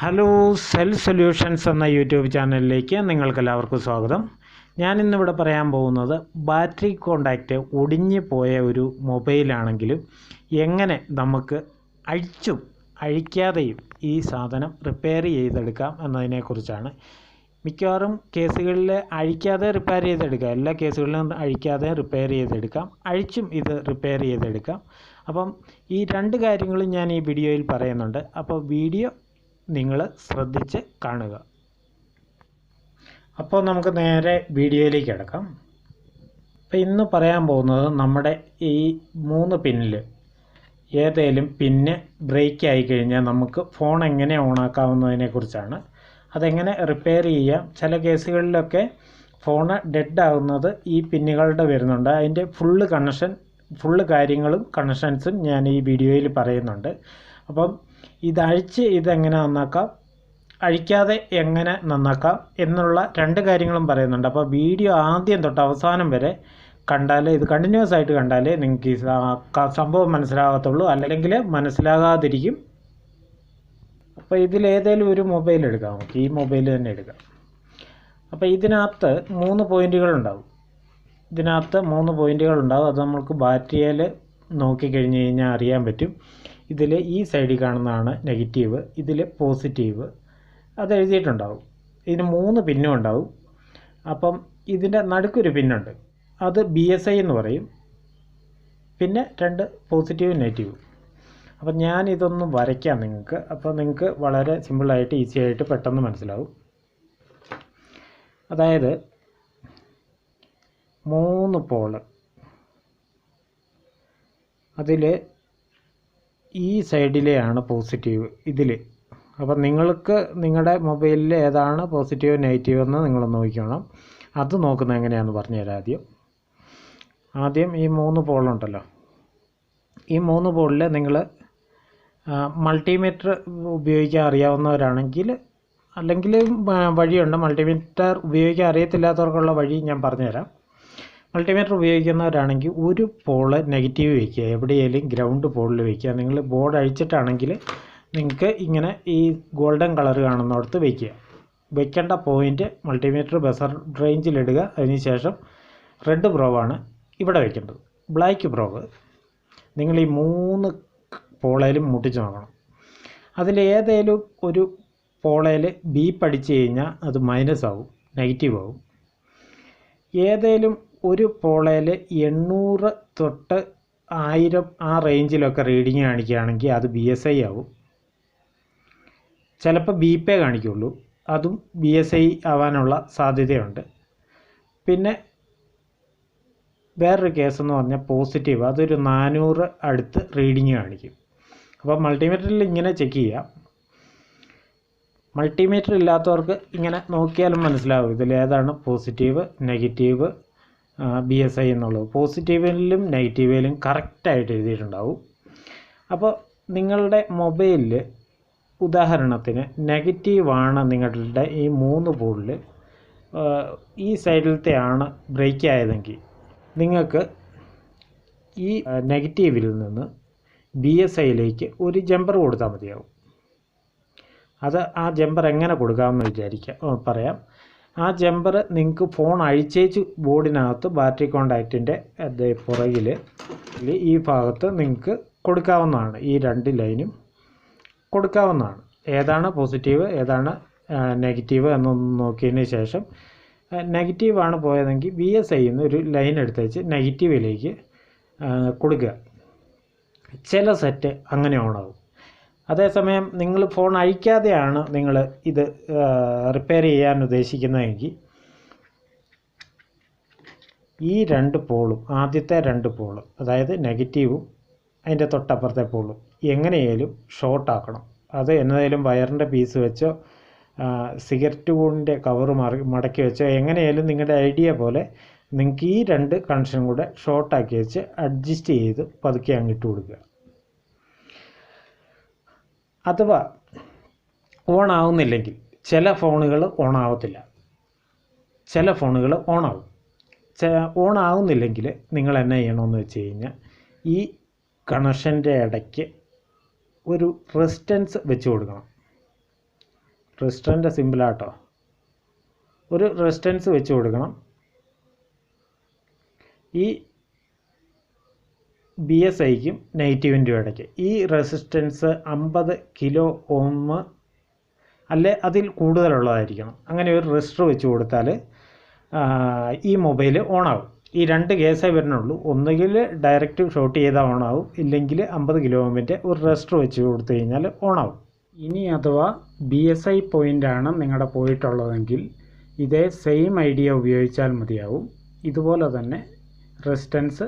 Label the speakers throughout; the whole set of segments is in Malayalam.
Speaker 1: ഹലോ സെൽ സൊല്യൂഷൻസ് എന്ന യൂട്യൂബ് ചാനലിലേക്ക് നിങ്ങൾക്കെല്ലാവർക്കും സ്വാഗതം. ഞാനിന്നിവിടെ പറയാൻ പോകുന്നത് ബാറ്ററി കോണ്ടാക്റ്റ് ഒടിഞ്ഞു പോയ ഒരു മൊബൈലാണെങ്കിലും എങ്ങനെ നമുക്ക് അഴിക്കാതെയും ഈ സാധനം റിപ്പയർ ചെയ്തെടുക്കാം എന്നതിനെക്കുറിച്ചാണ്. മിക്കവാറും കേസുകളിൽ അഴിക്കാതെ റിപ്പയർ ചെയ്തെടുക്കാം, എല്ലാ കേസുകളിലും അഴിക്കാതെ റിപ്പയർ ചെയ്തെടുക്കാം, അഴിച്ചും ഇത് റിപ്പയർ ചെയ്തെടുക്കാം. അപ്പം ഈ രണ്ട് കാര്യങ്ങളും ഞാൻ ഈ വീഡിയോയിൽ പറയുന്നുണ്ട്. അപ്പോൾ വീഡിയോ നിങ്ങൾ ശ്രദ്ധിച്ച് കാണുക. അപ്പോൾ നമുക്ക് നേരെ വീഡിയോയിലേക്ക് കിടക്കാം. അപ്പോൾ ഇന്ന് പറയാൻ പോകുന്നത് നമ്മുടെ ഈ 3 പിന്നിൽ ഏതെങ്കിലും പിന്ന് ബ്രേക്ക് ആയി കഴിഞ്ഞാൽ നമുക്ക് ഫോൺ എങ്ങനെ ഓണാക്കാവുന്നതിനെക്കുറിച്ചാണ്. അതെങ്ങനെ റിപ്പയർ ചെയ്യാം. ചില കേസുകളിലൊക്കെ ഫോണ് ഡെഡ് ആകുന്നത് ഈ പിന്നുകളുടെ വരുന്നുണ്ട്. അതിൻ്റെ ഫുള്ള് കാര്യങ്ങളും കണക്ഷൻസും ഞാൻ ഈ വീഡിയോയിൽ പറയുന്നുണ്ട്. അപ്പം ഇതഴിച്ച് ഇതെങ്ങനെ നന്നാക്കാം, അഴിക്കാതെ എങ്ങനെ നന്നാക്കാം എന്നുള്ള രണ്ട് കാര്യങ്ങളും പറയുന്നുണ്ട്. അപ്പോൾ വീഡിയോ ആദ്യം തൊട്ട് അവസാനം വരെ കണ്ടാൽ, ഇത് കണ്ടിന്യൂസ് ആയിട്ട് കണ്ടാൽ നിങ്ങൾക്ക് ഈ സംഭവം മനസ്സിലാകത്തുള്ളൂ, അല്ലെങ്കിൽ മനസ്സിലാകാതിരിക്കും. അപ്പോൾ ഇതിലേതെങ്കിലും ഒരു മൊബൈൽ എടുക്കാം, നമുക്ക് ഈ മൊബൈൽ തന്നെ എടുക്കാം. അപ്പോൾ ഇതിനകത്ത് 3 പോയിൻറ്റുകളുണ്ടാവും. അത് നമുക്ക് ബാറ്ററിയിൽ നോക്കിക്കഴിഞ്ഞ് കഴിഞ്ഞാൽ അറിയാൻ പറ്റും. ഇതിൽ ഈ സൈഡിൽ കാണുന്നതാണ് നെഗറ്റീവ്, ഇതിൽ പോസിറ്റീവ്, അത് എഴുതിയിട്ടുണ്ടാവും. ഇതിന് 3 പിന്നും ഉണ്ടാവും. അപ്പം ഇതിൻ്റെ നടുക്കൊരു പിന്നുണ്ട്, അത് BSI എന്ന് പറയും. പിന്നെ 2 പോസിറ്റീവ് നെഗറ്റീവ്. അപ്പം ഞാനിതൊന്ന് വരയ്ക്കാം നിങ്ങൾക്ക്. അപ്പോൾ നിങ്ങൾക്ക് വളരെ സിമ്പിളായിട്ട് ഈസി ആയിട്ട് പെട്ടെന്ന് മനസ്സിലാവും. അതായത് 3 പോള്, അതിൽ ഈ സൈഡിലെയാണ് പോസിറ്റീവ് ഇതിൽ. അപ്പം നിങ്ങൾക്ക് നിങ്ങളുടെ മൊബൈലിൽ ഏതാണ് പോസിറ്റീവ് നെഗറ്റീവ് എന്ന് നിങ്ങൾ നോക്കണം. അത് നോക്കുന്നത് എങ്ങനെയാണെന്ന് പറഞ്ഞുതരാം. ആദ്യം ഈ 3 പോളുണ്ടല്ലോ, ഈ 3 പോളിൽ നിങ്ങൾ മൾട്ടിമീറ്റർ ഉപയോഗിക്കാൻ അറിയാവുന്നവരാണെങ്കിൽ, അല്ലെങ്കിൽ വഴിയുണ്ട്. മൾട്ടിമീറ്റർ ഉപയോഗിക്കാൻ അറിയത്തില്ലാത്തവർക്കുള്ള വഴി ഞാൻ പറഞ്ഞുതരാം. മൾട്ടിമീറ്റർ ഉപയോഗിക്കുന്നവരാണെങ്കിൽ ഒരു പോള് നെഗറ്റീവ് വയ്ക്കുക, എവിടെയെങ്കിലും ഗ്രൗണ്ട് പോളിൽ വയ്ക്കുക. നിങ്ങൾ ബോർഡ് അഴിച്ചിട്ടാണെങ്കിൽ നിങ്ങൾക്ക് ഇങ്ങനെ ഈ ഗോൾഡൻ കളർ കാണുന്നിടത്ത് വയ്ക്കുക. വയ്ക്കേണ്ട പോയിൻ്റ് മൾട്ടിമീറ്റർ ബസർ റേഞ്ചിലിടുക. അതിനുശേഷം റെഡ് പ്രോവാണ് ഇവിടെ വയ്ക്കേണ്ടത്. ബ്ലാക്ക് പ്രോവ് നിങ്ങൾ ഈ 3 പോളയിലും മുട്ടിച്ച് നോക്കണം. അതിലേതെങ്കിലും ഒരു പോളയിൽ ബീപ്പ് അടിച്ച് കഴിഞ്ഞാൽ അത് മൈനസ് ആവും, നെഗറ്റീവ് ആവും. ഏതെങ്കിലും ഒരു പോളയിൽ 800 തൊട്ട് 1000 ആ റേഞ്ചിലൊക്കെ റീഡിങ് കാണിക്കുകയാണെങ്കിൽ അത് BSI ആവും. ചിലപ്പോൾ ബീപ്പേ കാണിക്കുള്ളൂ, അതും BSI ആവാനുള്ള സാധ്യതയുണ്ട്. പിന്നെ വേറൊരു കേസെന്ന് പറഞ്ഞാൽ പോസിറ്റീവ്, അതൊരു 400 അടുത്ത് റീഡിങ് കാണിക്കും. അപ്പോൾ മൾട്ടിമീറ്ററിൽ ഇങ്ങനെ ചെക്ക് ചെയ്യാം. മൾട്ടിമീറ്റർ ഇല്ലാത്തവർക്ക് ഇങ്ങനെ നോക്കിയാലും മനസ്സിലാവും ഇതിലേതാണ് പോസിറ്റീവ് നെഗറ്റീവ് BSI എന്നുള്ളത്. പോസിറ്റീവിലും നെഗറ്റീവിലും കറക്റ്റായിട്ട് എഴുതിയിട്ടുണ്ടാവും. അപ്പോൾ നിങ്ങളുടെ മൊബൈലിൽ ഉദാഹരണത്തിന് നെഗറ്റീവാണ് നിങ്ങളുടെ ഈ 3 പോളിൽ ഈ സൈഡിലത്തെയാണ് ബ്രേക്ക് ആയതെങ്കിൽ നിങ്ങൾക്ക് ഈ നെഗറ്റീവിൽ നിന്ന് BSIയിലേക്ക് ഒരു ജമ്പർ കൊടുത്താൽ മതിയാവും. ആ ജമ്പർ എങ്ങനെ കൊടുക്കാമെന്ന് പറയാം. ആ ജമ്പർ നിങ്ങൾക്ക് ഫോൺ അഴിച്ചേച്ച് ബോർഡിനകത്ത് ബാറ്ററി കോണ്ടാക്റ്റിൻ്റെ പുറകിൽ ഈ ഭാഗത്ത് നിങ്ങൾക്ക് കൊടുക്കാവുന്നതാണ്. ഈ 2 ലൈനും കൊടുക്കാവുന്നതാണ്. ഏതാണ് പോസിറ്റീവ് ഏതാണ് നെഗറ്റീവ് എന്നൊന്ന് നോക്കിയതിന് ശേഷം നെഗറ്റീവാണ് പോയതെങ്കിൽ BSIയിൽ നിന്ന് ഒരു ലൈൻ എടുത്തേച്ച് നെഗറ്റീവിലേക്ക് കൊടുക്കുക. ചില സെറ്റ് അങ്ങനെ ഓണാവും. അതേസമയം നിങ്ങൾ ഫോൺ അഴിക്കാതെയാണ് നിങ്ങൾ ഇത് റിപ്പയർ ചെയ്യാൻ ഉദ്ദേശിക്കുന്നതെങ്കിൽ ഈ 2 പോളും, ആദ്യത്തെ 2 പോളും, അതായത് നെഗറ്റീവും അതിൻ്റെ തൊട്ടപ്പുറത്തെ പോളും എങ്ങനെയായാലും ഷോർട്ടാക്കണം. അത് എന്നതേലും വയറിൻ്റെ പീസ് വെച്ചോ സിഗരറ്റ് കൂടിൻ്റെ കവർ മടക്കി വെച്ചോ എങ്ങനെയായാലും നിങ്ങളുടെ ഐഡിയ പോലെ നിങ്ങൾക്ക് ഈ 2 കണക്ഷനും കൂടെ ഷോർട്ടാക്കി വെച്ച് അഡ്ജസ്റ്റ് ചെയ്ത് പതുക്കെ അങ്ങിട്ട് കൊടുക്കുക. അഥവാ ഓൺ ആവുന്നില്ലെങ്കിൽ, ചില ഫോണുകൾ ഓൺ ആവത്തില്ല, ചില ഫോണുകൾ ഓണാവും. ഓൺ ആവുന്നില്ലെങ്കിൽ നിങ്ങൾ എന്നാ ചെയ്യണമെന്ന് വെച്ച് കഴിഞ്ഞാൽ ഈ കണക്ഷൻ്റെ ഇടയ്ക്ക് ഒരു റെസിസ്റ്റൻസ് വെച്ച് കൊടുക്കണം. റെസിസ്റ്ററിൻ്റെ സിമ്പിളാട്ടോ. ഒരു റെസിസ്റ്റൻസ് വെച്ച് കൊടുക്കണം. ഈ BSIക്കും നെഗറ്റീവിൻ്റെ ഇടയ്ക്ക് ഈ റെസിസ്റ്റൻസ് 50 കിലോ ഓം അല്ലെ അതിൽ കൂടുതലുള്ളതായിരിക്കണം. അങ്ങനെ ഒരു റെസിസ്റ്റർ വെച്ച് കൊടുത്താൽ ഈ മൊബൈൽ ഓണാവും. ഈ 2 കേസേ വരുന്നുള്ളൂ. ഒന്നുകിൽ ഡയറക്റ്റ് ഷോർട്ട് ചെയ്താൽ ഓണാവും, ഇല്ലെങ്കിൽ 50 കിലോ ഓമിൻ്റെ ഒരു റെസിസ്റ്റർ വെച്ച് കൊടുത്തു കഴിഞ്ഞാൽ ഓണാവും. ഇനി അഥവാ BSI പോയിൻ്റാണ് നിങ്ങളുടെ പോയിട്ടുള്ളതെങ്കിൽ ഇതേ സെയിം ഐഡിയ ഉപയോഗിച്ചാൽ മതിയാവും. ഇതുപോലെ തന്നെ റെസിസ്റ്റൻസ്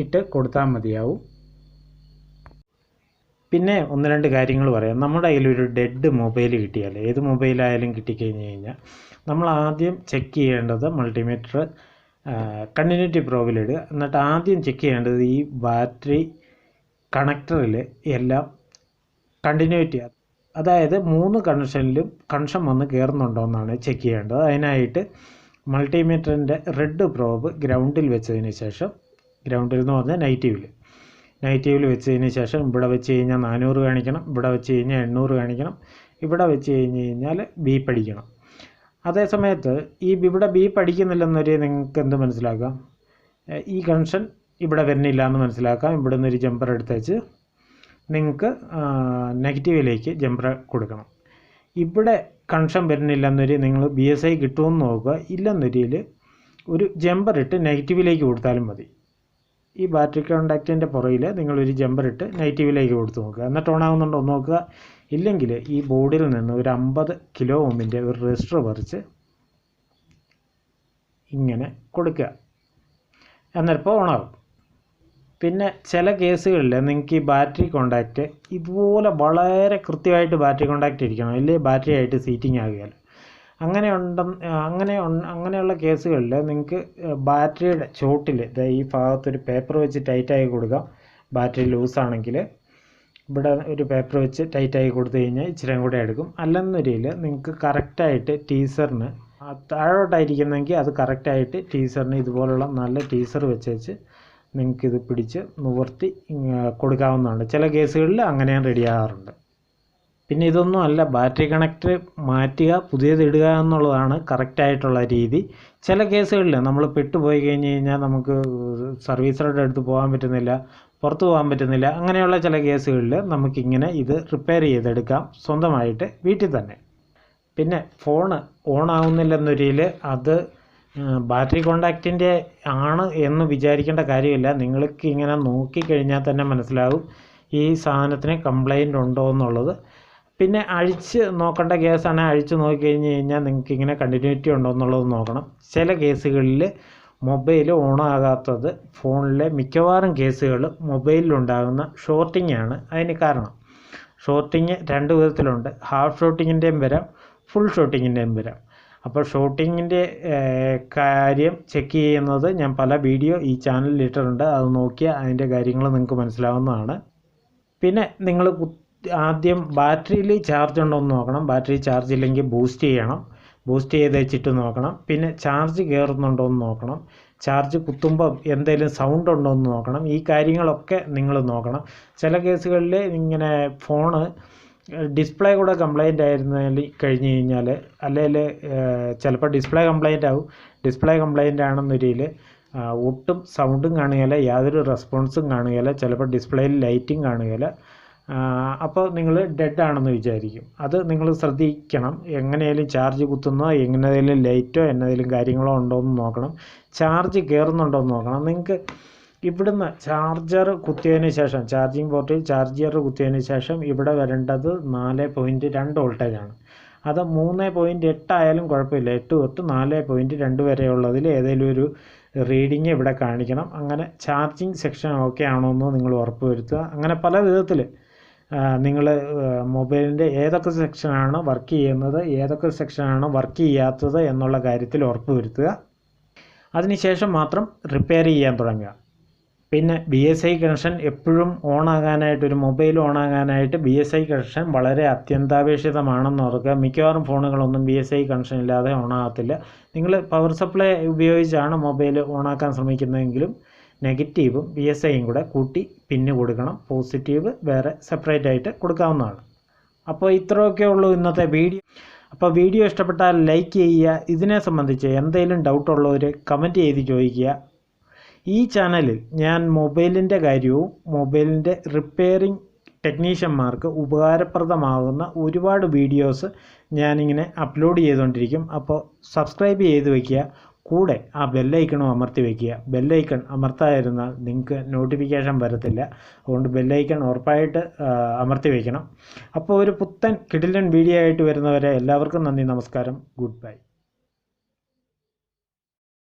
Speaker 1: ഇട്ട് കൊടുത്താൽ മതിയാവും. പിന്നെ 1-2 കാര്യങ്ങൾ പറയാം. നമ്മുടെ കയ്യിലൊരു ഡെഡ് മൊബൈൽ കിട്ടിയാൽ, ഏത് മൊബൈലായാലും കിട്ടിക്കഴിഞ്ഞ് കഴിഞ്ഞാൽ നമ്മൾ ആദ്യം ചെക്ക് ചെയ്യേണ്ടത് മൾട്ടിമീറ്റർ കണ്ടിന്യൂറ്റി പ്രോബിലിടുക. എന്നിട്ട് ആദ്യം ചെക്ക് ചെയ്യേണ്ടത് ഈ ബാറ്ററി കണക്ടറിൽ എല്ലാം കണ്ടിന്യൂറ്റി, അതായത് 3 കണക്ഷനിലും കണക്ഷൻ വന്ന് കയറുന്നുണ്ടോ എന്നാണ് ചെക്ക് ചെയ്യേണ്ടത്. അതിനായിട്ട് മൾട്ടിമീറ്ററിൻ്റെ റെഡ് പ്രോബ് ഗ്രൗണ്ടിൽ വെച്ചതിന് ശേഷം, ഗ്രൗണ്ടിൽ എന്ന് പറഞ്ഞാൽ നെഗറ്റീവിൽ വെച്ചതിന് ശേഷം ഇവിടെ വെച്ച് കഴിഞ്ഞാൽ 400 കാണിക്കണം, ഇവിടെ വെച്ച് കഴിഞ്ഞാൽ 800 കാണിക്കണം, ഇവിടെ വെച്ച് കഴിഞ്ഞാൽ ബീപ്പ് അടിക്കണം. അതേ സമയത്ത് ഇവിടെ ബീപ്പ് അടിക്കുന്നില്ലെന്നൊരു നിങ്ങൾക്ക് എന്ത് മനസ്സിലാക്കാം? ഈ കണക്ഷൻ ഇവിടെ വരുന്നില്ല എന്ന് മനസ്സിലാക്കാം. ഇവിടെ നിന്നൊരു ജമ്പർ എടുത്തേച്ച് നിങ്ങൾക്ക് നെഗറ്റീവിലേക്ക് ജമ്പർ കൊടുക്കണം. ഇവിടെ കണക്ഷൻ വരുന്നില്ലെന്നൊരു നിങ്ങൾ BSI കിട്ടുമെന്ന് നോക്കുക. ഇല്ലെന്നൊരിയിൽ ഒരു ജമ്പർ ഇട്ട് നെഗറ്റീവിലേക്ക് കൊടുത്താലും മതി. ഈ ബാറ്ററി കോണ്ടാക്റ്റിൻ്റെ പുറകിൽ നിങ്ങളൊരു ജമ്പർ ഇട്ട് നെഗറ്റീവിലേക്ക് കൊടുത്ത് നോക്കുക. എന്നിട്ട് ഓണാകുന്നുണ്ടോ എന്ന് നോക്കുക. ഇല്ലെങ്കിൽ ഈ ബോർഡിൽ നിന്ന് ഒരു 50 കിലോ ഓമിൻ്റെ ഒരു റെസിസ്റ്റർ പറിച്ച് ഇങ്ങനെ കൊടുക്കുക. എന്നിട്ടിപ്പോൾ ഓണാകും. പിന്നെ ചില കേസുകളിൽ നിങ്ങൾക്ക് ഈ ബാറ്ററി കോണ്ടാക്റ്റ് ഇതുപോലെ വളരെ കൃത്യമായിട്ട് ബാറ്ററി കോണ്ടാക്റ്റ് ഇരിക്കണം, ഇല്ലെങ്കിൽ ബാറ്ററി ആയിട്ട് സീറ്റിംഗ് ആകുകയല്ലോ. അങ്ങനെയുള്ള കേസുകളിൽ നിങ്ങൾക്ക് ബാറ്ററിയുടെ ചോട്ടിൽ ഈ ഭാഗത്തൊരു പേപ്പർ വെച്ച് ടൈറ്റായി കൊടുക്കാം. ബാറ്ററി ലൂസാണെങ്കിൽ ഇവിടെ ഒരു പേപ്പർ വെച്ച് ടൈറ്റായി കൊടുത്തു കഴിഞ്ഞാൽ ഇച്ചിരി കൂടെ എടുക്കും. അല്ലെന്നൊരിയിൽ നിങ്ങൾക്ക് കറക്റ്റായിട്ട് ടീസറിന് താഴോട്ടായിരിക്കുന്നെങ്കിൽ അത് കറക്റ്റായിട്ട് ടീസറിന് ഇതുപോലുള്ള നല്ല ടീസർ വെച്ച് നിങ്ങൾക്കിത് പിടിച്ച് നിവർത്തി കൊടുക്കാവുന്നതാണ്. ചില കേസുകളിൽ അങ്ങനെ റെഡിയാകാറുണ്ട്. പിന്നെ ഇതൊന്നും അല്ല, ബാറ്ററി കണക്ടർ മാറ്റുക, പുതിയത് ഇടുക എന്നുള്ളതാണ് കറക്റ്റായിട്ടുള്ള രീതി. ചില കേസുകളിൽ നമ്മൾ പെട്ടുപോയി കഴിഞ്ഞ് കഴിഞ്ഞാൽ നമുക്ക് സർവീസറുടെ അടുത്ത് പോകാൻ പറ്റുന്നില്ല, പുറത്ത് പോകാൻ പറ്റുന്നില്ല. അങ്ങനെയുള്ള ചില കേസുകളിൽ നമുക്കിങ്ങനെ ഇത് റിപ്പയർ ചെയ്തെടുക്കാം സ്വന്തമായിട്ട് വീട്ടിൽ തന്നെ. പിന്നെ ഫോണ് ഓൺ ആവുന്നില്ലെന്നൊരിയിൽ അത് ബാറ്ററി കോണ്ടാക്റ്റിൻ്റെ ആണ് എന്ന് വിചാരിക്കേണ്ട കാര്യമില്ല. നിങ്ങൾക്ക് ഇങ്ങനെ നോക്കിക്കഴിഞ്ഞാൽ തന്നെ മനസ്സിലാകും ഈ സാധനത്തിന് കംപ്ലൈൻറ്റ് ഉണ്ടോ എന്നുള്ളത്. പിന്നെ അഴിച്ച് നോക്കേണ്ട കേസാണെങ്കിൽ അഴിച്ച് നോക്കിക്കഴിഞ്ഞ് കഴിഞ്ഞാൽ നിങ്ങൾക്ക് ഇങ്ങനെ കണ്ടിന്യൂറ്റി ഉണ്ടോ എന്നുള്ളത് നോക്കണം. ചില കേസുകളിൽ മൊബൈൽ ഓണാകാത്തത് ഫോണിലെ മിക്കവാറും കേസുകൾ മൊബൈലിലുണ്ടാകുന്ന ഷോർട്ടിംഗ് ആണ് അതിന് കാരണം. ഷോർട്ടിങ് 2 വിധത്തിലുണ്ട്. ഹാഫ് ഷോർട്ടിങ്ങിൻ്റെയും വരാം, ഫുൾ ഷോർട്ടിങ്ങിൻ്റെയും വരാം. അപ്പോൾ ഷോർട്ടിങ്ങിൻ്റെ കാര്യം ചെക്ക് ചെയ്യുന്നത് ഞാൻ പല വീഡിയോ ഈ ചാനലിൽ ഇട്ടിട്ടുണ്ട്. അത് നോക്കിയാൽ അതിൻ്റെ കാര്യങ്ങൾ നിങ്ങൾക്ക് മനസ്സിലാവുന്നതാണ്. പിന്നെ നിങ്ങൾ ആദ്യം ബാറ്ററിയിൽ ചാർജ് ഉണ്ടോ എന്ന് നോക്കണം. ബാറ്ററി ചാർജ് ഇല്ലെങ്കിൽ ബൂസ്റ്റ് ചെയ്യണം, ബൂസ്റ്റ് ചെയ്ത് വെച്ചിട്ട് നോക്കണം. പിന്നെ ചാർജ് കയറുന്നുണ്ടോ എന്ന് നോക്കണം. ചാർജ് കുത്തുമ്പോൾ എന്തെങ്കിലും സൗണ്ട് ഉണ്ടോ എന്ന് നോക്കണം. ഈ കാര്യങ്ങളൊക്കെ നിങ്ങൾ നോക്കണം. ചില കേസുകളിൽ ഇങ്ങനെ ഫോണ് ഡിസ്പ്ലേ കൂടെ കംപ്ലൈൻ്റ് ആയിരുന്നതിൽ കഴിഞ്ഞ് കഴിഞ്ഞാൽ, അല്ലെങ്കിൽ ചിലപ്പോൾ ഡിസ്പ്ലേ കംപ്ലൈൻ്റ് ആവും. ഡിസ്പ്ലേ കംപ്ലൈൻ്റ് ആണെന്നൊരിയിൽ ഒട്ടും സൗണ്ടും കാണുകയില്ല, യാതൊരു റെസ്പോൺസും കാണുകയില്ല, ചിലപ്പോൾ ഡിസ്പ്ലേയിൽ ലൈറ്റും കാണുകയില്ല. അപ്പോൾ നിങ്ങൾ ഡെഡ് ആണെന്ന് വിചാരിക്കും. അത് നിങ്ങൾ ശ്രദ്ധിക്കണം. എങ്ങനെയാലും ചാർജ് കുത്തുന്നോ എങ്ങനെയാലും ലൈറ്റോ എന്നതിലും കാര്യങ്ങളോ ഉണ്ടോ എന്ന് നോക്കണം. ചാർജ് കയറുന്നുണ്ടോ എന്ന് നോക്കണം. നിങ്ങൾക്ക് ഇവിടുന്ന് ചാർജർ കുത്തിയതിന് ശേഷം, ചാർജിങ് പോർട്ടിൽ ചാർജർ കുത്തിയതിന് ശേഷം ഇവിടെ വരേണ്ടത് 4.2 വോൾട്ടേജാണ്. അത് 3.8 ആയാലും കുഴപ്പമില്ല. 8 തൊട്ട് 4.2 വരെയുള്ളതിൽ ഏതെങ്കിലും ഒരു റീഡിങ് ഇവിടെ കാണിക്കണം. അങ്ങനെ ചാർജിങ് സെക്ഷൻ ഓക്കെ ആണോ എന്ന് നിങ്ങൾ ഉറപ്പ് വരുത്തുക. അങ്ങനെ പല വിധത്തിൽ നിങ്ങൾ മൊബൈലിൻ്റെ ഏതൊക്കെ സെക്ഷനാണ് വർക്ക് ചെയ്യുന്നത്, ഏതൊക്കെ സെക്ഷനാണ് വർക്ക് ചെയ്യാത്തത് എന്നുള്ള കാര്യത്തിൽ ഉറപ്പ് വരുത്തുക. അതിനുശേഷം മാത്രം റിപ്പയർ ചെയ്യാൻ തുടങ്ങുക. പിന്നെ BSI കണക്ഷൻ എപ്പോഴും ഓണാകാനായിട്ട്, ഒരു മൊബൈൽ ഓണാകാനായിട്ട് BSI കണക്ഷൻ വളരെ അത്യന്താപേക്ഷിതമാണെന്ന് ഓർക്കുക. മിക്കവാറും ഫോണുകളൊന്നും BSI കണക്ഷൻ ഇല്ലാതെ ഓണാകത്തില്ല. നിങ്ങൾ പവർ സപ്ലൈ ഉപയോഗിച്ചാണ് മൊബൈൽ ഓണാക്കാൻ ശ്രമിക്കുന്നതെങ്കിലും നെഗറ്റീവും BSIയും കൂടെ കൂട്ടി പിന്ന് കൊടുക്കണം. പോസിറ്റീവ് വേറെ സെപ്പറേറ്റ് ആയിട്ട് കൊടുക്കാവുന്നതാണ്. അപ്പോൾ ഇത്രയൊക്കെ ഉള്ളൂ ഇന്നത്തെ വീഡിയോ. അപ്പോൾ വീഡിയോ ഇഷ്ടപ്പെട്ടാൽ ലൈക്ക് ചെയ്യുക. ഇതിനെ സംബന്ധിച്ച് എന്തെങ്കിലും ഡൗട്ടുള്ളവർ കമൻറ്റ് ചെയ്ത് ചോദിക്കുക. ഈ ചാനലിൽ ഞാൻ മൊബൈലിൻ്റെ കാര്യവും മൊബൈലിൻ്റെ റിപ്പയറിംഗ് ടെക്നീഷ്യന്മാർക്ക് ഉപകാരപ്രദമാകുന്ന ഒരുപാട് വീഡിയോസ് ഞാനിങ്ങനെ അപ്ലോഡ് ചെയ്തുകൊണ്ടിരിക്കും. അപ്പോൾ സബ്സ്ക്രൈബ് ചെയ്ത് വയ്ക്കുക. കൂടെ ആ ബെല്ലൈക്കണും അമർത്തി വയ്ക്കുക. ബെല്ലൈക്കൺ അമർത്താതിരുന്നാൽ നിങ്ങൾക്ക് നോട്ടിഫിക്കേഷൻ വരത്തില്ല. അതുകൊണ്ട് ബെല്ലൈക്കൺ ഉറപ്പായിട്ട് അമർത്തി വയ്ക്കണം. അപ്പോൾ ഒരു പുത്തൻ കിടിലൻ വീഡിയോ ആയിട്ട് വരുന്നവരെ എല്ലാവർക്കും നന്ദി, നമസ്കാരം, ഗുഡ് ബൈ.